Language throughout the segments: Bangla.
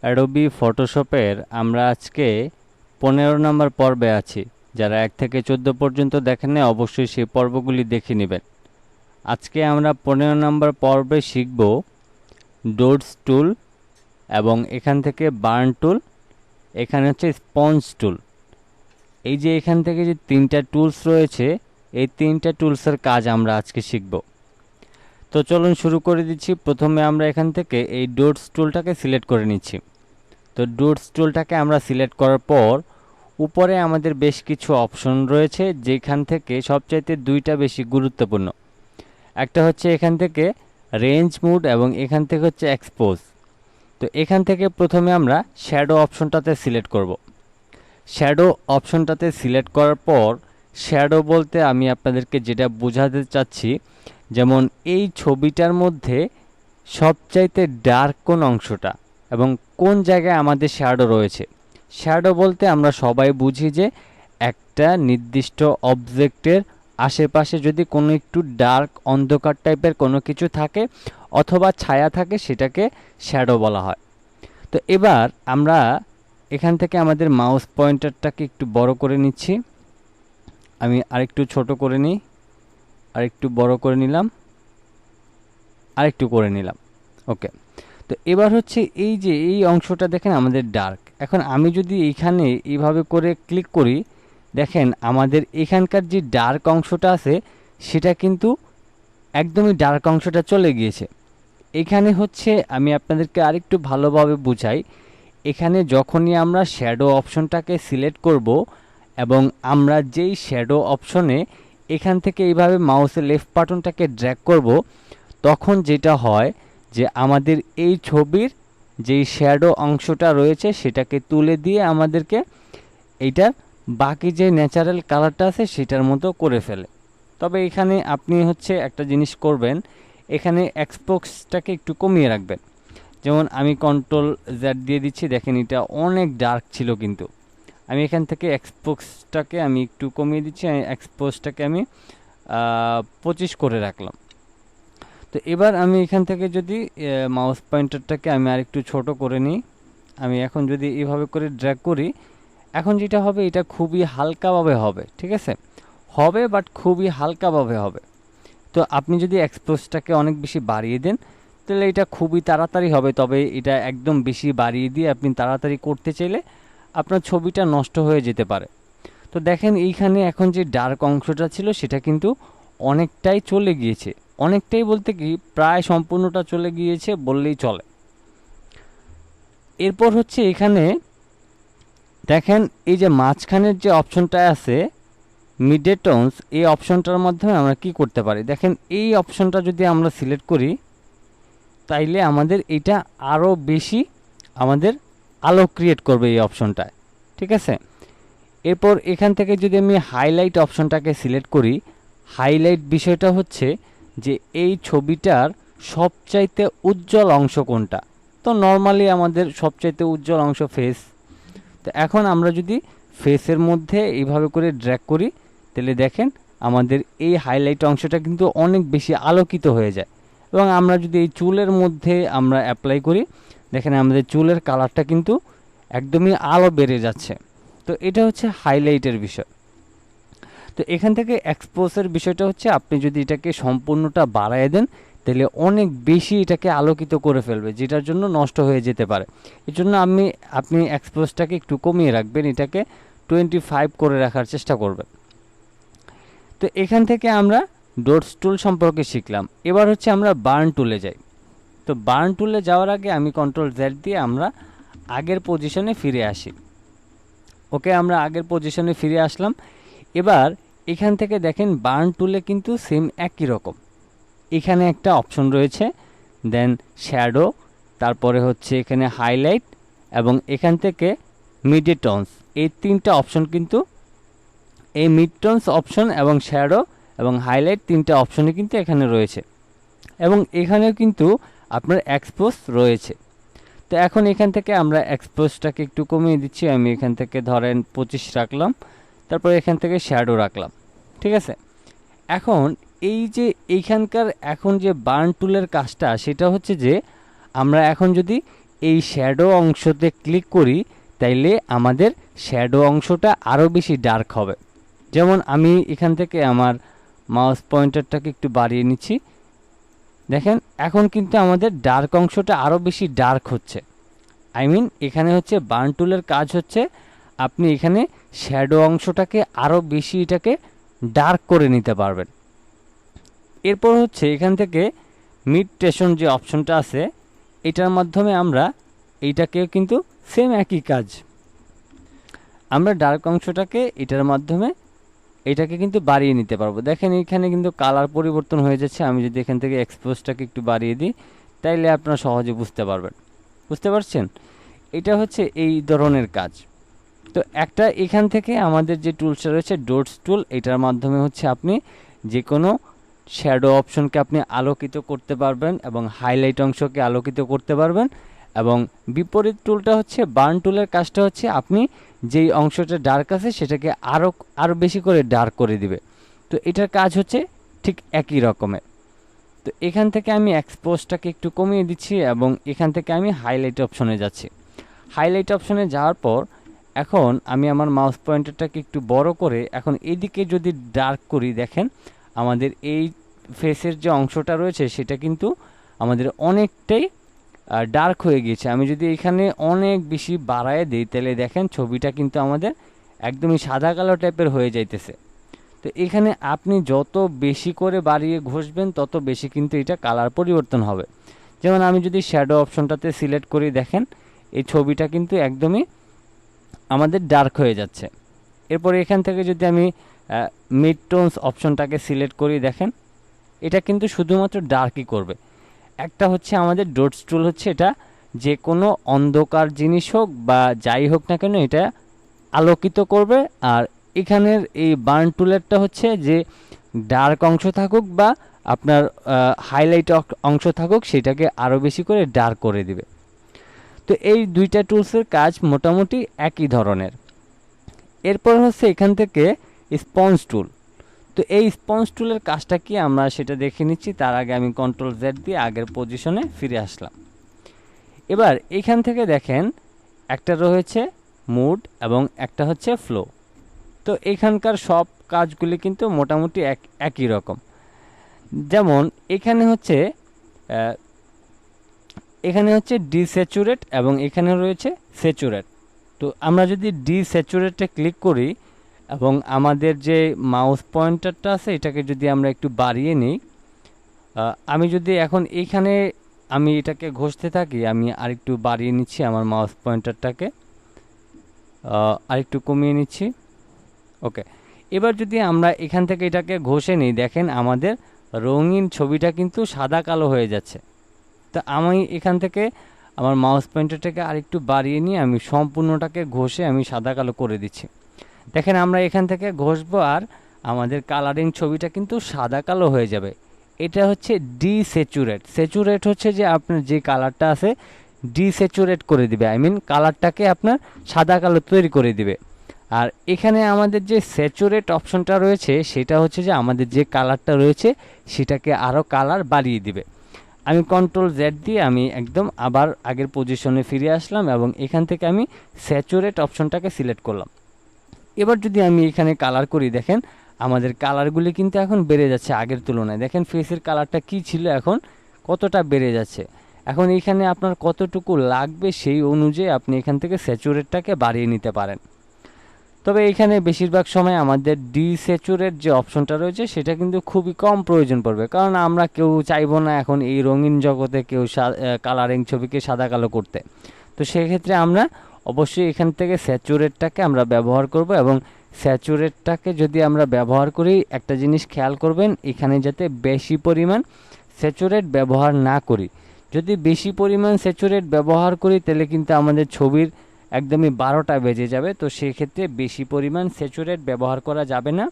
অ্যাডোবি ফটোশপের আমরা আজকে 15 নম্বর পর্বে আছি। যারা 1 থেকে 14 পর্যন্ত দেখেন না অবশ্যই সেই পর্বগুলি দেখে নেবেন। আজকে আমরা 15 নম্বর পর্বে শিখব ডটস টুল এবং এখান থেকে বার্ন টুল, এখানে হচ্ছে স্পঞ্জ টুল। এই যে এখান থেকে যে 3টা টুলস রয়েছে, এই 3টা টুলসের কাজ আমরা আজকে শিখব। তো চলুন শুরু করে দিচ্ছি। প্রথমে আমরা এখান থেকে এই ডটস টুলটাকে সিলেক্ট করে নিচ্ছি। তো ডটস টুলটাকে আমরা সিলেক্ট করার পর উপরে আমাদের বেশ কিছু অপশন রয়েছে, যেখান থেকে সবচাইতে 2টা বেশি গুরুত্বপূর্ণ। একটা হচ্ছে এখান থেকে রেঞ্জ মোড এবং এখান থেকে হচ্ছে এক্সপোজ। তো এখান থেকে প্রথমে আমরা শ্যাডো অপশনটাতে সিলেক্ট করব। শ্যাডো অপশনটাতে সিলেক্ট করার পর শ্যাডো বলতে আমি আপনাদেরকে যেটা বোঝাতে চাচ্ছি, যেমন এই ছবিটার মধ্যে সবচাইতে ডার্ক কোন অংশটা এবং কোন জায়গায় আমাদের শ্যাডো রয়েছে। শ্যাডো বলতে আমরা সবাই বুঝি যে একটা নির্দিষ্ট অবজেক্টের আশেপাশে যদি কোনো একটু ডার্ক অন্ধকার টাইপের কোনো কিছু থাকে অথবা ছায়া থাকে, সেটাকে শ্যাডো বলা হয়। তো এবার আমরা এখান থেকে আমাদের মাউস পয়েন্টারটাকে একটু বড় করে নিচ্ছি। আমি আরেকটু ছোট করে নিই, আরেকটু বড় করে নিলাম, আরেকটু করে নিলাম। ওকে। তো এবার হচ্ছে এই যে এই অংশটা দেখেন আমাদের ডার্ক। এখন আমি যদি এইখানে এইভাবে করে ক্লিক করি, দেখেন আমাদের এখানকার যে ডার্ক অংশটা আছে সেটা কিন্তু একদমই ডার্ক অংশটা চলে গিয়েছে। এখানে হচ্ছে আমি আপনাদেরকে আরেকটু ভালোভাবে বুঝাই। এখানে যখনই আমরা শ্যাডো অপশনটাকে সিলেক্ট করব এবং আমরা যেই শ্যাডো অপশনে এখান থেকে এইভাবে মাউসের লেফট বাটনটাকে ড্র্যাগ করব, তখন যেটা হয় যে আমাদের এই ছবির যেই শ্যাডো অংশটা রয়েছে সেটাকে তুলে দিয়ে আমাদেরকে এইটা বাকি যে ন্যাচারাল কালারটা আছে সেটার মতো করে ফেলে। তবে এখানে আপনি হচ্ছে একটা জিনিস করবেন, এখানে এক্সপোজটাকে একটু কমিয়ে রাখবেন। যেমন আমি কন্ট্রোল জেড দিয়ে দিচ্ছি, দেখেন এটা অনেক ডার্ক ছিল, কিন্তু আমি এখান থেকে এক্সপোজটাকে আমি একটু কমিয়ে দিচ্ছি, এক্সপোজটাকে আমি 25 করে রাখলাম। তো এবার আমি এখান থেকে যদি মাউস পয়েন্টারটাকে আমি আরেকটু ছোট করে নিই, আমি এখন যদি এইভাবে করে ড্র্যাগ করি, এখন যেটা হবে এটা খুবই হালকাভাবে হবে, ঠিক আছে, হবে বাট খুবই হালকাভাবে হবে। তো আপনি যদি এক্সপোজটাকে অনেক বেশি বাড়িয়ে দেন তাহলে এটা খুবই তাড়াতাড়ি হবে, তবে এটা একদম বেশি বাড়িয়ে দিয়ে আপনি তাড়াতাড়ি করতে চাইলে আপনার ছবিটা নষ্ট হয়ে যেতে পারে। তো দেখেন এইখানে এখন যে ডার্ক অংশটা ছিল সেটা কিন্তু অনেকটাই চলে গিয়েছে, অনেকটাই বলতে কি প্রায় সম্পূর্ণটা চলে গিয়েছে বললেই চলে। এরপর হচ্ছে এখানে দেখেন এই যে মাঝখানের যে অপশনটা আছে মিডে টোনস, এই অপশনটার মাধ্যমে আমরা কি করতে পারি, দেখেন এই অপশনটা যদি আমরা সিলেক্ট করি তাইলে আমাদের এটা আরও বেশি আমাদের আলো ক্রিয়েট করবে এই অপশনটায়, ঠিক আছে। এরপর এখান থেকে যদি আমি হাইলাইট অপশনটাকে সিলেক্ট করি, হাইলাইট বিষয়টা হচ্ছে যে এই ছবিটার সবচাইতে উজ্জ্বল অংশ কোনটা। তো নর্মালি আমাদের সবচাইতে উজ্জ্বল অংশ ফেস। তো এখন আমরা যদি ফেসের মধ্যে এইভাবে করে ড্র্যাগ করি তাহলে দেখেন আমাদের এই হাইলাইট অংশটা কিন্তু অনেক বেশি আলোকিত হয়ে যায়। এবং আমরা যদি এই চুলের মধ্যে আমরা অ্যাপ্লাই করি, দেখেন আমাদের চুলের কালারটা কিন্তু একদমই আলো বেড়ে যাচ্ছে। তো এটা হচ্ছে হাইলাইটের বিষয়। তো এখান থেকে এক্সপোজের বিষয়টা হচ্ছে আপনি যদি এটাকে সম্পূর্ণটা বাড়ায় দেন তাহলে অনেক বেশি এটাকে আলোকিত করে ফেলবে, যেটার জন্য নষ্ট হয়ে যেতে পারে। এর জন্য আপনি এক্সপোজটাকে একটু কমিয়ে রাখবেন, এটাকে 25 করে রাখার চেষ্টা করবেন। তো এখান থেকে আমরা ডটস টুল সম্পর্কে শিখলাম। এবার হচ্ছে আমরা বার্ন টুলে যাই। তো বার্ন টুলে যাওয়ার আগে আমি কন্ট্রোল জেড দিয়ে আমরা আগের পজিশনে ফিরে আসি। ওকে, আমরা আগের পজিশনে ফিরে আসলাম। এবার এখান থেকে দেখেন বার্ন টুলে কিন্তু সেম একই রকম, এখানে একটা অপশন রয়েছে, দেন শ্যাডো, তারপরে হচ্ছে এখানে হাইলাইট এবং এখান থেকে মিডে টোনস, এই 3টা অপশন কিন্তু এই মিড টোনস অপশন এবং শ্যাডো এবং হাইলাইট 3টা অপশনই কিন্তু এখানে রয়েছে এবং এখানেও কিন্তু আপনার এক্সপোজ রয়েছে। তো এখন এখান থেকে আমরা এক্সপোজটাকে একটু কমিয়ে দিচ্ছি, আমি এখান থেকে ধরেন 25 রাখলাম, তারপর এখান থেকে শ্যাডো রাখলাম, ঠিক আছে। এখন এই যে এইখানকার এখন যে বার্ন টুলের কাজটা সেটা হচ্ছে যে আমরা এখন যদি এই শ্যাডো অংশতে ক্লিক করি তাইলে আমাদের শ্যাডো অংশটা আরও বেশি ডার্ক হবে। যেমন আমি এখান থেকে আমার মাউস পয়েন্টারটাকে একটু বাড়িয়ে নিচ্ছি, দেখেন এখন কিন্তু আমাদের ডার্ক অংশটা আরও বেশি ডার্ক হচ্ছে। এখানে হচ্ছে বার্ন টুলের কাজ হচ্ছে আপনি এখানে শ্যাডো অংশটাকে আরও বেশি এটাকে ডার্ক করে নিতে পারবেন। এরপর হচ্ছে এখান থেকে মিডটেশন যে অপশনটা আছে এটার মাধ্যমে আমরা এইটাকেও কিন্তু সেম একই কাজ, আমরা ডার্ক অংশটাকে এটার মাধ্যমে এটাকে কিন্তু বাড়িয়ে নিতে পারবো। দেখেন এখানে কিন্তু কালার পরিবর্তন হয়ে যাচ্ছে। আমি যদি এখান থেকে এক্সপোজটাকে একটু বাড়িয়ে দিই তাইলে আপনারা সহজে বুঝতে পারবেন। বুঝতে পারছেন? এটা হচ্ছে এই ধরনের কাজ। তো একটা এখান থেকে আমাদের যে টুলসটা রয়েছে ডটস টুল, এটার মাধ্যমে হচ্ছে আপনি যে কোনো শ্যাডো অপশনকে আপনি আলোকিত করতে পারবেন এবং হাইলাইট অংশকে আলোকিত করতে পারবেন। এবং বিপরীত টুলটা হচ্ছে বার্ন টুলের কাজটা হচ্ছে আপনি যেই অংশটা ডার্ক আছে সেটাকে আরও বেশি করে ডার্ক করে দিবে। তো এটার কাজ হচ্ছে ঠিক একই রকমের। তো এখান থেকে আমি এক্সপোজটাকে একটু কমিয়ে দিচ্ছি এবং এখান থেকে আমি হাইলাইট অপশনে যাচ্ছি। হাইলাইট অপশনে যাওয়ার পর এখন আমি আমার মাউস পয়েন্টারটাকে একটু বড় করে এখন এদিকে যদি ডার্ক করি, দেখেন আমাদের এই ফেসের যে অংশটা রয়েছে সেটা কিন্তু আমাদের অনেকটাই ডার্ক হয়ে গিয়েছে। আমি যদি এখানে অনেক বেশি বাড়ায় দিই তাহলে দেখেন ছবিটা কিন্তু আমাদের একদমই সাদা কালো টাইপের হয়ে যাইতেছে। তো এখানে আপনি যত বেশি করে বাড়িয়ে ঘষবেন তত বেশি কিন্তু এটা কালার পরিবর্তন হবে। যেমন আমি যদি শ্যাডো অপশনটাতে সিলেক্ট করি, দেখেন এই ছবিটা কিন্তু একদমই আমাদের ডার্ক হয়ে যাচ্ছে। এরপর এখান থেকে যদি আমি মিড টোনস অপশনটাকে সিলেক্ট করি, দেখেন এটা কিন্তু শুধুমাত্র ডার্কই করবে। একটা হচ্ছে আমাদের ডটস টুল হচ্ছে এটা যে কোনো অন্ধকার জিনিস হোক বা যাই হোক না কেন এটা আলোকিত করবে। আর এখানের এই বার্ন টুলেরটা হচ্ছে যে ডার্ক অংশ থাকুক বা আপনার হাইলাইট অংশ থাকুক সেটাকে আরও বেশি করে ডার্ক করে দিবে। তো এই দুইটা টুলসের কাজ মোটামুটি একই ধরনের। এরপর হচ্ছে এখান থেকে স্পঞ্জ টুল। তো এই স্পঞ্জ টুলের কাজটা কি আমরা সেটা দেখে নিচ্ছি। তার আগে আমি কন্ট্রোল জেড দিয়ে আগের পজিশনে ফিরে আসলাম। এবার এখান থেকে দেখেন একটা রয়েছে মুড এবং একটা হচ্ছে ফ্লো। তো এখানকার সব কাজগুলি কিন্তু মোটামুটি একই রকম। যেমন এখানে হচ্ছে ডিস্যাচুরেট এবং এখানে রয়েছে স্যাচুরেট। তো আমরা যদি ডিস্যাচুরেটে ক্লিক করি এবং আমাদের যে মাউস পয়েন্টারটা আছে এটাকে যদি আমরা একটু বাড়িয়ে নিই, আমি যদি এখন এইখানে আমি এটাকে ঘষতে থাকি, আমি আরেকটু বাড়িয়ে নিচ্ছি আমার মাউস পয়েন্টারটাকে, আরেকটু কমিয়ে নিচ্ছি। ওকে, এবার যদি আমরা এখান থেকে এটাকে ঘষে নিই, দেখেন আমাদের রঙিন ছবিটা কিন্তু সাদা কালো হয়ে যাচ্ছে। তা আমি এখান থেকে আমার মাউস পয়েন্টারটাকে আরেকটু বাড়িয়ে নিয়ে আমি সম্পূর্ণটাকে ঘষে আমি সাদা কালো করে দিচ্ছি। দেখেন আমরা এখান থেকে ঘষবো আর আমাদের কালারিং ছবিটা কিন্তু সাদা কালো হয়ে যাবে। এটা হচ্ছে ডিস্যাচুরেট। স্যাচুরেট হচ্ছে যে আপনার যে কালারটা আছে ডিস্যাচুরেট করে দিবে, কালারটাকে আপনার সাদা কালো তৈরি করে দিবে। আর এখানে আমাদের যে স্যাচুরেট অপশনটা রয়েছে সেটা হচ্ছে যে আমাদের যে কালারটা রয়েছে সেটাকে আরও কালার বাড়িয়ে দিবে। আমি কন্ট্রোল জেড দিয়ে আমি একদম আবার আগের পজিশনে ফিরে আসলাম এবং এখান থেকে আমি স্যাচুরেট অপশনটাকে সিলেক্ট করলাম। এবার যদি আমি এখানে কালার করি, দেখেন আমাদের কালারগুলি কিন্তু এখন বেড়ে যাচ্ছে আগের তুলনায়। দেখেন ফেসের কালারটা কি ছিল এখন কতটা বেড়ে যাচ্ছে। এখন এইখানে আপনার কতটুকু লাগবে সেই অনুযায়ী আপনি এখান থেকে স্যাচুরেটটাকে বাড়িয়ে নিতে পারেন। তবে এখানে বেশিরভাগ সময় আমাদের ডিস্যাচুরেট যে অপশনটা রয়েছে সেটা কিন্তু খুবই কম প্রয়োজন পড়বে, কারণ আমরা কেউ চাইবো না এখন এই রঙিন জগতে কেউ কালারিং ছবিকে সাদা কালো করতে। তো সেক্ষেত্রে আমরা অবশ্যই এখান থেকে স্যাচুরেটটাকে আমরা ব্যবহার করব এবং স্যাচুরেটটাকে যদি আমরা ব্যবহার করি একটা জিনিস খেয়াল করবেন, এখানে যাতে বেশি পরিমাণ স্যাচুরেট ব্যবহার না করি। যদি বেশি পরিমাণ স্যাচুরেট ব্যবহার করি তাহলে কিন্তু আমাদের ছবির একদমই 12টা বেজে যাবে। তো সেক্ষেত্রে বেশি পরিমাণ স্যাচুরেট ব্যবহার করা যাবে না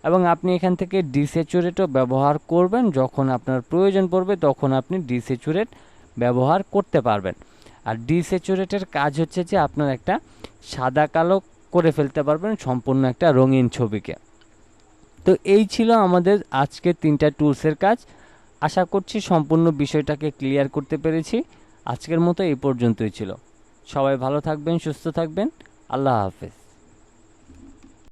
এবং আপনি এখান থেকে ডিস্যাচুরেটও ব্যবহার করবেন। যখন আপনার প্রয়োজন পড়বে তখন আপনি ডিস্যাচুরেট ব্যবহার করতে পারবেন। আর ডিস্যাচুরেটের কাজ হচ্ছে যে আপনার একটা সাদা কালো করে ফেলতে পারবেন সম্পূর্ণ একটা রঙিন ছবিকে। তো এই ছিল আমাদের আজকে 3টা টুলসের কাজ। আশা করছি সম্পূর্ণ বিষয়টাকে ক্লিয়ার করতে পেরেছি। আজকের মতো এই পর্যন্তই ছিল। সবাই ভালো থাকবেন, সুস্থ থাকবেন। আল্লাহ হাফেজ।